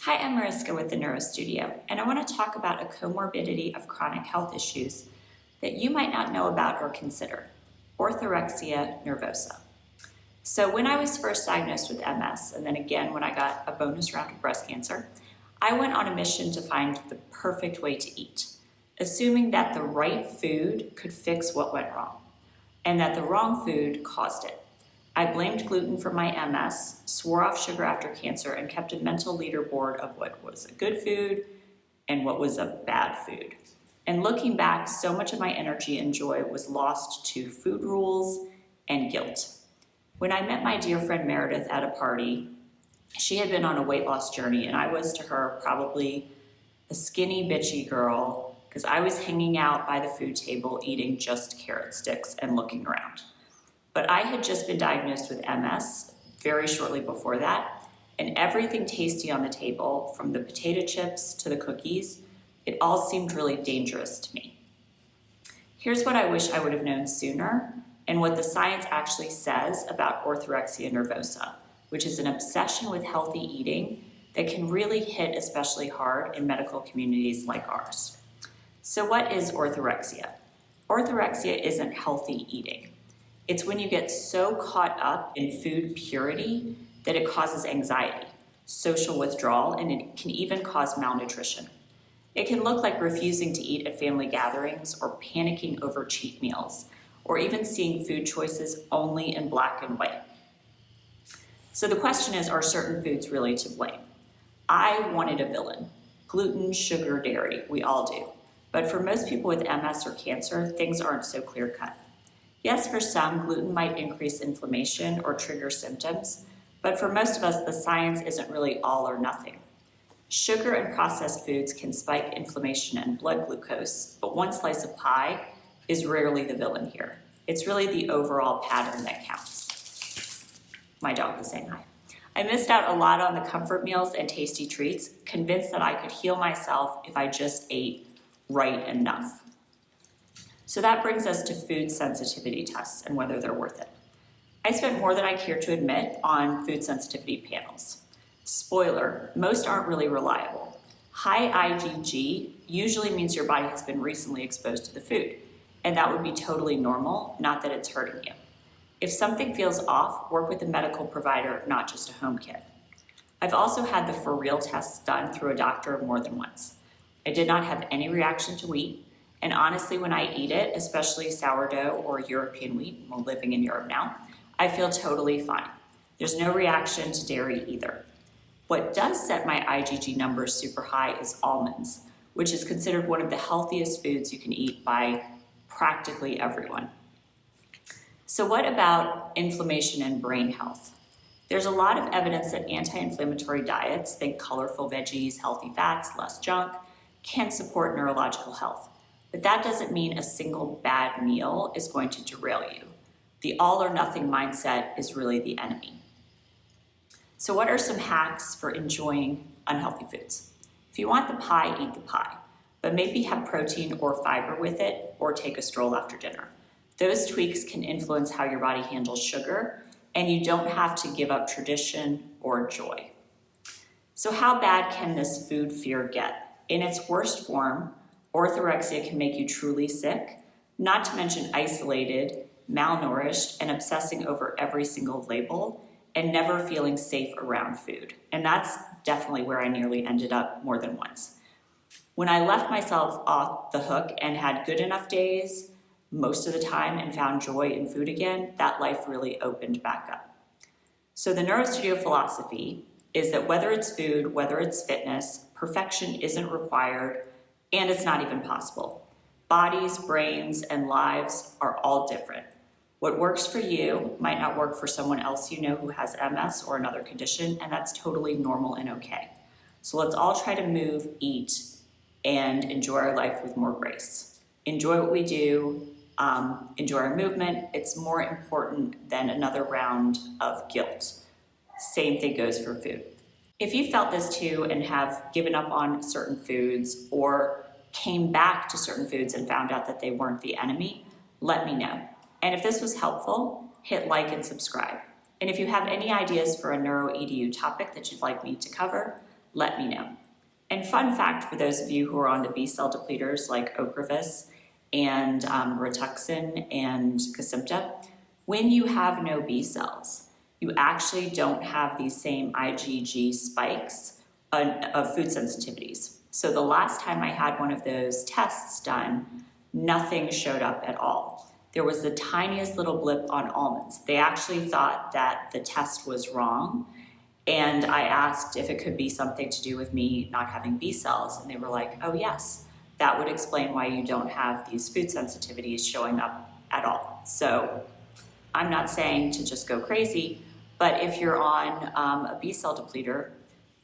Hi, I'm Mariska with the Neuro Studio, and I want to talk about a comorbidity of chronic health issues that you might not know about or consider, orthorexia nervosa. So when I was first diagnosed with MS, and then again when I got a bonus round of breast cancer, I went on a mission to find the perfect way to eat, assuming that the right food could fix what went wrong, and that the wrong food caused it. I blamed gluten for my MS, swore off sugar after cancer, and kept a mental leaderboard of what was a good food and what was a bad food. And looking back, so much of my energy and joy was lost to food rules and guilt. When I met my dear friend Meredith at a party, she had been on a weight loss journey, and I was to her probably a skinny, bitchy girl because I was hanging out by the food table eating just carrot sticks and looking around. But I had just been diagnosed with MS very shortly before that, and everything tasty on the table, from the potato chips to the cookies, it all seemed really dangerous to me. Here's what I wish I would have known sooner, and what the science actually says about orthorexia nervosa, which is an obsession with healthy eating that can really hit especially hard in medical communities like ours. So what is orthorexia? Orthorexia isn't healthy eating. It's when you get so caught up in food purity that it causes anxiety, social withdrawal, and it can even cause malnutrition. It can look like refusing to eat at family gatherings or panicking over cheat meals, or even seeing food choices only in black and white. So the question is, are certain foods really to blame? I wanted a villain. Gluten, sugar, dairy, we all do. But for most people with MS or cancer, things aren't so clear-cut. Yes, for some, gluten might increase inflammation or trigger symptoms, but for most of us, the science isn't really all or nothing. Sugar and processed foods can spike inflammation and blood glucose, but one slice of pie is rarely the villain here. It's really the overall pattern that counts. My dog is saying hi. I missed out a lot on the comfort meals and tasty treats, convinced that I could heal myself if I just ate right enough. So that brings us to food sensitivity tests and whether they're worth it. I spent more than I care to admit on food sensitivity panels. Spoiler, most aren't really reliable. High IgG usually means your body has been recently exposed to the food, and that would be totally normal, not that it's hurting you. If something feels off, work with a medical provider, not just a home kit. I've also had the for real tests done through a doctor more than once. I did not have any reaction to wheat. And honestly, when I eat it, especially sourdough or European wheat, we're living in Europe now, I feel totally fine. There's no reaction to dairy either. What does set my IgG numbers super high is almonds, which is considered one of the healthiest foods you can eat by practically everyone. So what about inflammation and brain health? There's a lot of evidence that anti-inflammatory diets, think colorful veggies, healthy fats, less junk, can support neurological health. But that doesn't mean a single bad meal is going to derail you. The all or nothing mindset is really the enemy. So what are some hacks for enjoying unhealthy foods? If you want the pie, eat the pie, but maybe have protein or fiber with it, or take a stroll after dinner. Those tweaks can influence how your body handles sugar, and you don't have to give up tradition or joy. So how bad can this food fear get? In its worst form, orthorexia can make you truly sick, not to mention isolated, malnourished, and obsessing over every single label, and never feeling safe around food. And that's definitely where I nearly ended up more than once. When I left myself off the hook and had good enough days most of the time and found joy in food again, that life really opened back up. So the Neuro Studio philosophy is that whether it's food, whether it's fitness, perfection isn't required, and it's not even possible. Bodies, brains, and lives are all different. What works for you might not work for someone else you know who has MS or another condition, and that's totally normal and okay. So let's all try to move, eat, and enjoy our life with more grace. Enjoy what we do, enjoy our movement. It's more important than another round of guilt. Same thing goes for food. If you felt this too and have given up on certain foods or came back to certain foods and found out that they weren't the enemy, let me know. And if this was helpful, hit like and subscribe. And if you have any ideas for a Neuro EDU topic that you'd like me to cover, let me know. And fun fact for those of you who are on the B cell depleters like Ocrevus and Rituxan and Kesimpta, when you have no B cells, you actually don't have these same IgG spikes of food sensitivities. So the last time I had one of those tests done, nothing showed up at all. There was the tiniest little blip on almonds. They actually thought that the test was wrong, and I asked if it could be something to do with me not having B cells, and they were like, oh yes, that would explain why you don't have these food sensitivities showing up at all. So I'm not saying to just go crazy, but if you're on a B cell depleter,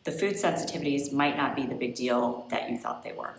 the food sensitivities might not be the big deal that you thought they were.